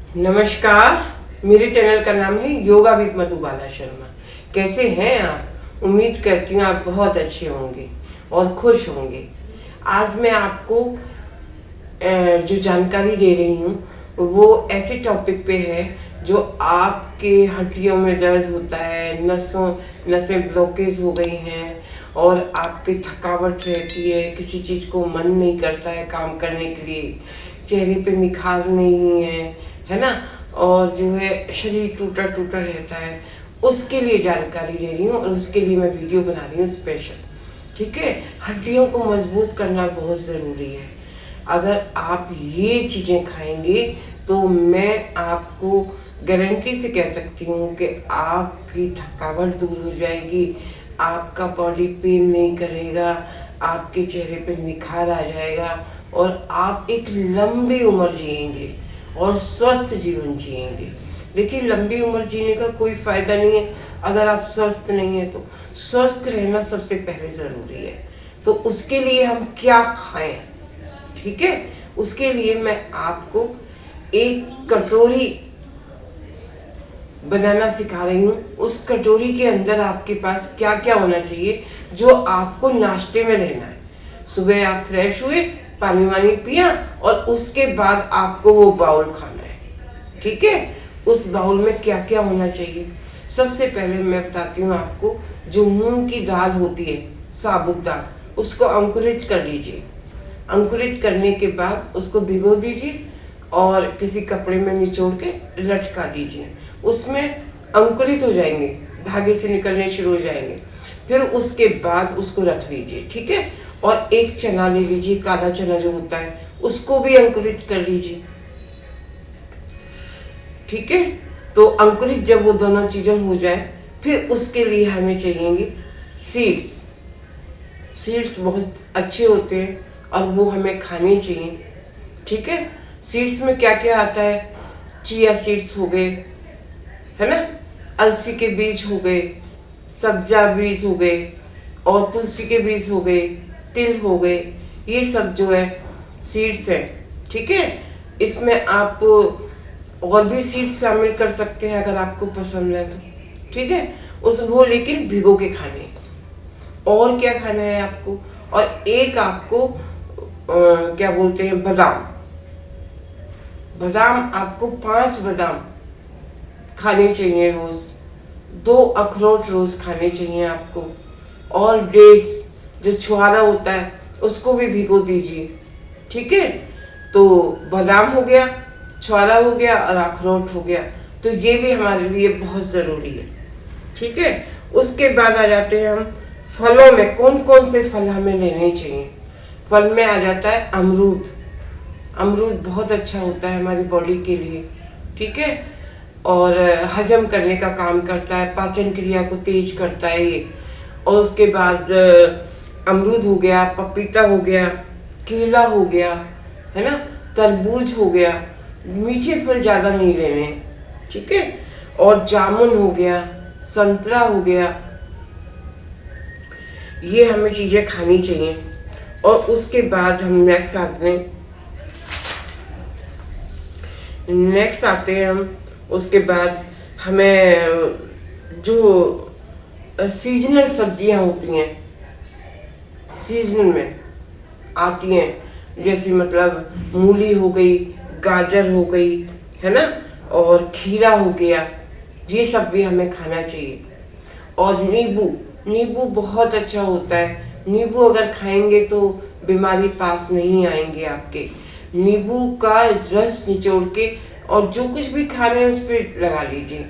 नमस्कार। मेरे चैनल का नाम है योगा विद मधुबाला शर्मा। कैसे हैं आप? उम्मीद करती हूँ आप बहुत अच्छे होंगे और खुश होंगे। आज मैं आपको जो जानकारी दे रही हूँ वो ऐसे टॉपिक पे है जो आपके हड्डियों में दर्द होता है, नसें ब्लॉकेज हो गई हैं और आपकी थकावट रहती है, किसी चीज़ को मन नहीं करता है काम करने के लिए, चेहरे पे निखार नहीं है ना, और जो है शरीर टूटा टूटा रहता है, उसके लिए जानकारी दे रही हूँ और उसके लिए मैं वीडियो बना रही हूँ स्पेशल। ठीक है, हड्डियों को मजबूत करना बहुत ज़रूरी है। अगर आप ये चीज़ें खाएंगे तो मैं आपको गारंटी से कह सकती हूँ कि आपकी थकावट दूर हो जाएगी, आपका बॉडी पेन नहीं करेगा, आपके चेहरे पे निखार आ जाएगा और आप एक लंबी उम्र जिएंगे और स्वस्थ जीवन जिएंगे। देखिए, लंबी उम्र जीने का कोई फ़ायदा नहीं है अगर आप स्वस्थ नहीं हैं। तो स्वस्थ रहना सबसे पहले ज़रूरी है। तो उसके लिए हम क्या खाएं? ठीक है, उसके लिए मैं आपको एक कटोरी बनाना सिखा रही हूँ। उस कटोरी के अंदर आपके पास क्या क्या होना चाहिए जो आपको नाश्ते में लेना है। सुबह आप फ्रेश हुए, पानी वानी पिया और उसके बाद आपको वो बाउल खाना है। ठीक है, उस बाउल में क्या क्या होना चाहिए? सबसे पहले मैं बताती हूँ आपको, जो मूंग की दाल होती है, साबुत दाल, उसको अंकुरित कर लीजिए। अंकुरित करने के बाद उसको भिगो दीजिए और किसी कपड़े में निचोड़ के लटका दीजिए। उसमें अंकुरित हो जाएंगे, धागे से निकलने शुरू हो जाएंगे। फिर उसके बाद उसको रख लीजिए। ठीक है, और एक चना ले लीजिए, काला चना जो होता है, उसको भी अंकुरित कर लीजिए। ठीक है, तो अंकुरित जब वो दोनों चीज़ें हो जाए, फिर उसके लिए हमें चाहिए सीड्स। सीड्स बहुत अच्छे होते हैं और वो हमें खाने चाहिए। ठीक है, सीड्स में क्या क्या आता है? चिया सीड्स हो गए, है ना, अलसी के बीज हो गए, सब्जा बीज हो गए और तुलसी के बीज हो गए, तिल हो गए। ये सब जो है सीड्स है। ठीक है, इसमें आप और भी सीड्स शामिल कर सकते हैं अगर आपको पसंद है तो। ठीक है, वो लेकिन भिगो के खाने। और क्या खाना है आपको? और एक आपको क्या बोलते हैं, बादाम। बादाम आपको 5 बादाम खाने चाहिए रोज। 2 अखरोट रोज खाने चाहिए आपको। और डेट्स, जो छुआरा होता है, उसको भी भिगो दीजिए। ठीक है, तो बादाम हो गया, छुआरा हो गया और अखरोट हो गया। तो ये भी हमारे लिए बहुत ज़रूरी है। ठीक है, उसके बाद आ जाते हैं हम फलों में। कौन कौन से फल हमें लेने चाहिए? फल में आ जाता है अमरूद। अमरूद बहुत अच्छा होता है हमारी बॉडी के लिए। ठीक है, और हजम करने का काम करता है, पाचन क्रिया को तेज करता है ये। और उसके बाद अमरूद हो गया, पपीता हो गया, केला हो गया, है ना, तरबूज हो गया। मीठे फल ज़्यादा नहीं लेने। ठीक है, और जामुन हो गया, संतरा हो गया। ये हमें चीज़ें खानी चाहिए। और उसके बाद हम नेक्स्ट आते हैं हम। उसके बाद हमें जो सीजनल सब्जियां होती हैं, सीजन में आती हैं, जैसे मतलब मूली हो गई, गाजर हो गई, है ना, और खीरा हो गया। ये सब भी हमें खाना चाहिए। और नींबू, नींबू बहुत अच्छा होता है। नींबू अगर खाएंगे तो बीमारी पास नहीं आएंगे आपके। नींबू का रस निचोड़ के और जो कुछ भी खा रहे हैं उस पर लगा लीजिए।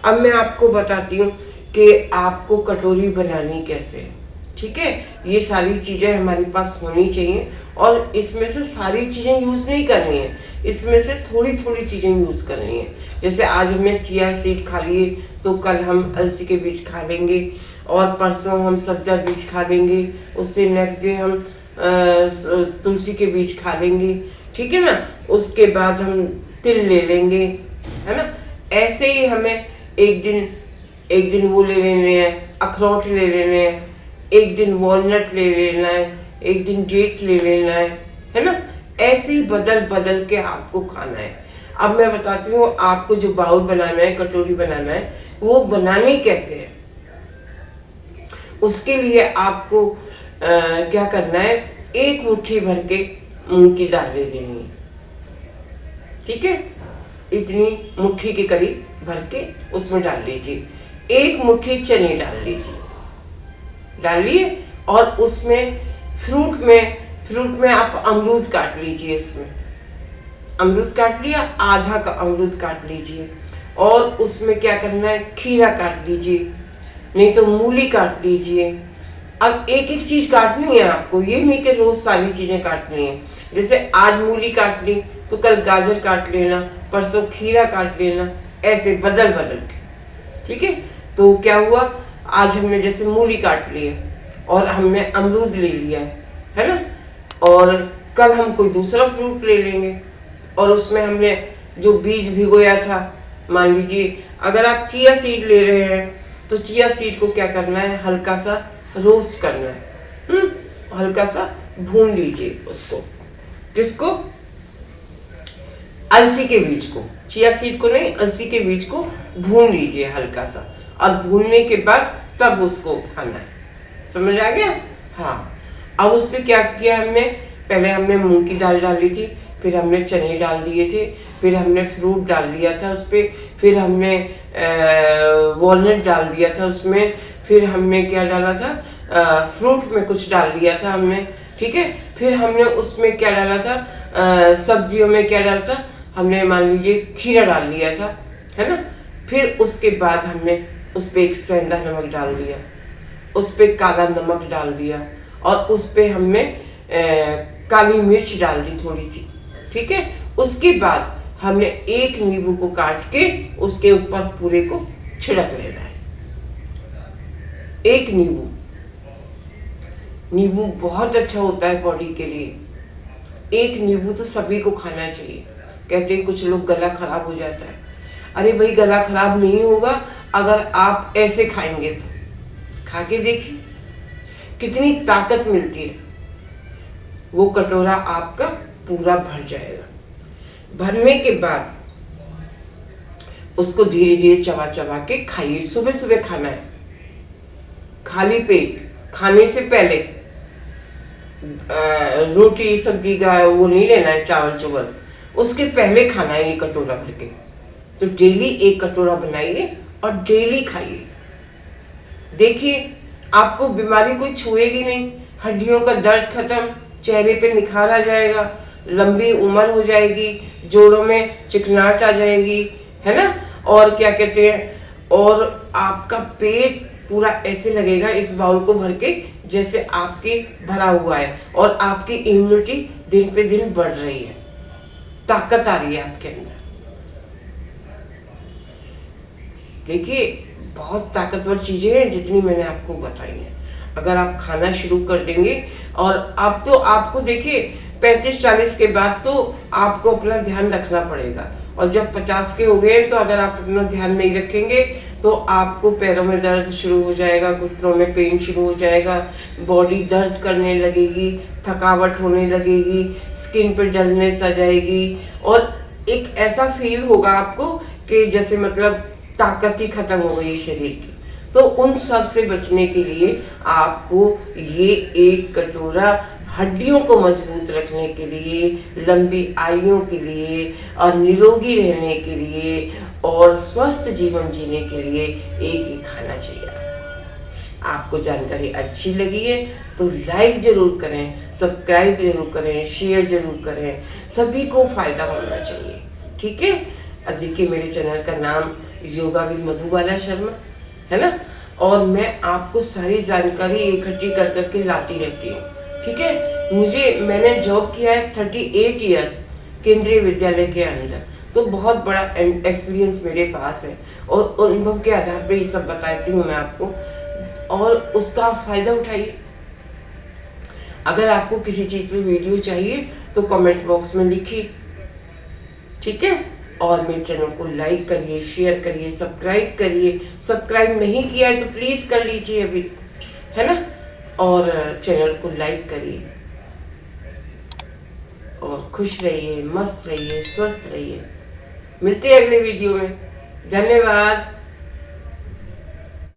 अब मैं आपको बताती हूँ कि आपको कटोरी बनानी कैसे है। ठीक है, ये सारी चीज़ें हमारे पास होनी चाहिए और इसमें से सारी चीज़ें यूज़ नहीं करनी है, इसमें से थोड़ी थोड़ी चीज़ें यूज़ करनी है। जैसे आज हमने चिया सीड खा लिए तो कल हम अलसी के बीज खा लेंगे और परसों हम सब्जा बीज खा लेंगे, उससे नेक्स्ट डे हम तुलसी के बीज खा लेंगे। ठीक है ना, उसके बाद हम तिल ले लेंगे, है ना। ऐसे ही हमें एक दिन वो ले लेने हैं, अखरोट ले लेने हैं, एक दिन वॉलनट ले लेना है, एक दिन डेट ले लेना है ना। ऐसे ही बदल बदल के आपको खाना है। अब मैं बताती हूँ आपको जो बाउल बनाना है, कटोरी बनाना है, वो बनानी कैसे है। उसके लिए आपको क्या करना है, 1 मुट्ठी भर के मूंग की दाल ले लेनी है। ठीक है, इतनी मुट्ठी के करीब भर के उसमें डाल लीजिए। 1 मुट्ठी चने डाल लीजिए, डाल लिए। और उसमें फ्रूट में आप अमरूद काट लीजिए। इसमें अमरूद काट लिया, आधा का अमरूद काट लीजिए। और उसमें क्या करना है, खीरा काट लीजिए, नहीं तो मूली काट लीजिए। अब एक एक चीज काटनी है आपको, ये नहीं कि रोज सारी चीजें काटनी है। जैसे आज मूली काट ली तो कल गाजर काट लेना, परसों खीरा काट लेना, ऐसे बदल बदल के। ठीक है, तो क्या हुआ, आज हमने जैसे मूली काट ली है और हमने अमरूद ले लिया है ना, और कल हम कोई दूसरा फ्रूट ले लेंगे और उसमें हमने जो बीज भिगोया था, मान लीजिए अगर आप चिया सीड ले रहे हैं तो चिया सीड को क्या करना है, हल्का सा रोस्ट करना है। हल्का सा भून लीजिए उसको। किसको, अलसी के बीज को, चिया सीड को नहीं, अलसी के बीज को भून लीजिए हल्का सा। और भूनने के बाद तब उसको खाना है। समझ आ गया। हाँ, अब उस पर क्या किया हमने, पहले हमने मूंग की दाल डाली थी, फिर हमने चने डाल दिए थे, फिर हमने फ्रूट डाल दिया था उस पर, फिर हमने वॉलनट डाल दिया था उसमें, फिर हमने क्या डाला था, फ्रूट में कुछ डाल दिया था हमने। ठीक है, फिर हमने उसमें क्या डाला था, सब्जियों में क्या डाला था हमने, मान लीजिए खीरा डाल लिया था, है ना। फिर उसके बाद हमने उस पर एक सेंधा नमक डाल दिया, उस पर काला नमक डाल दिया, और उस पर हमने काली मिर्च डाल दी थोड़ी सी। ठीक है, उसके बाद हमने 1 नींबू को काट के उसके ऊपर पूरे को छिड़क लेना है। 1 नींबू, नींबू बहुत अच्छा होता है बॉडी के लिए। 1 नींबू तो सभी को खाना चाहिए। कहते हैं कुछ लोग गला खराब हो जाता है, अरे भाई गला खराब नहीं होगा अगर आप ऐसे खाएंगे तो। खा के देखिए कितनी ताकत मिलती है। वो कटोरा आपका पूरा भर जाएगा। भरने के बाद उसको धीरे धीरे चबा चबा के खाइए। सुबह सुबह खाना है, खाली पेट। खाने से पहले रोटी सब्जी का वो नहीं लेना है, चावल चुवल, उसके पहले खाना है ये कटोरा भर के। तो डेली 1 कटोरा बनाइए और डेली खाइए। देखिए आपको बीमारी कोई छुएगी नहीं, हड्डियों का दर्द खत्म, चेहरे पे निखार आ जाएगा, लंबी उम्र हो जाएगी, जोड़ों में चिकनाहट आ जाएगी, है ना। और क्या कहते हैं, और आपका पेट पूरा ऐसे लगेगा इस बाउल को भर के जैसे आपके भरा हुआ है, और आपकी इम्यूनिटी दिन पे दिन बढ़ रही है, ताकत आ रही है आपके अंदर। देखिए बहुत ताकतवर चीजें हैं जितनी मैंने आपको बताई हैं। अगर आप खाना शुरू कर देंगे, और अब तो आपको देखिए 35-40 के बाद तो आपको अपना ध्यान रखना पड़ेगा, और जब 50 के हो गए तो अगर आप अपना ध्यान नहीं रखेंगे तो आपको पैरों में दर्द शुरू हो जाएगा, घुटनों में पेन शुरू हो जाएगा, बॉडी दर्द करने लगेगी, थकावट होने लगेगी, स्किन पे डलनेस आ जाएगी, और एक ऐसा फील होगा आपको कि जैसे मतलब ताकत ही खत्म हो गई शरीर की। तो उन सब से बचने के लिए आपको ये 1 कटोरा हड्डियों को मजबूत रखने के लिए, लंबी आयु के लिए, और निरोगी रहने के लिए, और स्वस्थ जीवन जीने के लिए 1 ही खाना चाहिए। आपको जानकारी अच्छी लगी है तो लाइक जरूर करें, सब्सक्राइब जरूर करें, शेयर जरूर करें, सभी को फायदा होना चाहिए। ठीक है। अब देखिए मेरे चैनल का नाम योगा विद मधुबाला शर्मा है ना, और मैं आपको सारी जानकारी इकट्ठी कर करके लाती रहती हूँ। ठीक है, मैंने जॉब किया है 38 इयर्स केंद्रीय विद्यालय के अंदर, तो बहुत बड़ा एक्सपीरियंस मेरे पास है, और अनुभव के आधार पर ये सब बताती हूँ मैं आपको, और उसका फायदा उठाइए। अगर आपको किसी चीज पे वीडियो चाहिए तो कमेंट बॉक्स में लिखिए। ठीक है, और मेरे चैनल को लाइक करिए, शेयर करिए, सब्सक्राइब करिए। सब्सक्राइब नहीं किया है तो प्लीज कर लीजिए अभी, है ना, और चैनल को लाइक करिए, और खुश रहिए, मस्त रहिए, स्वस्थ रहिए। मिलते हैं अगले वीडियो में। धन्यवाद।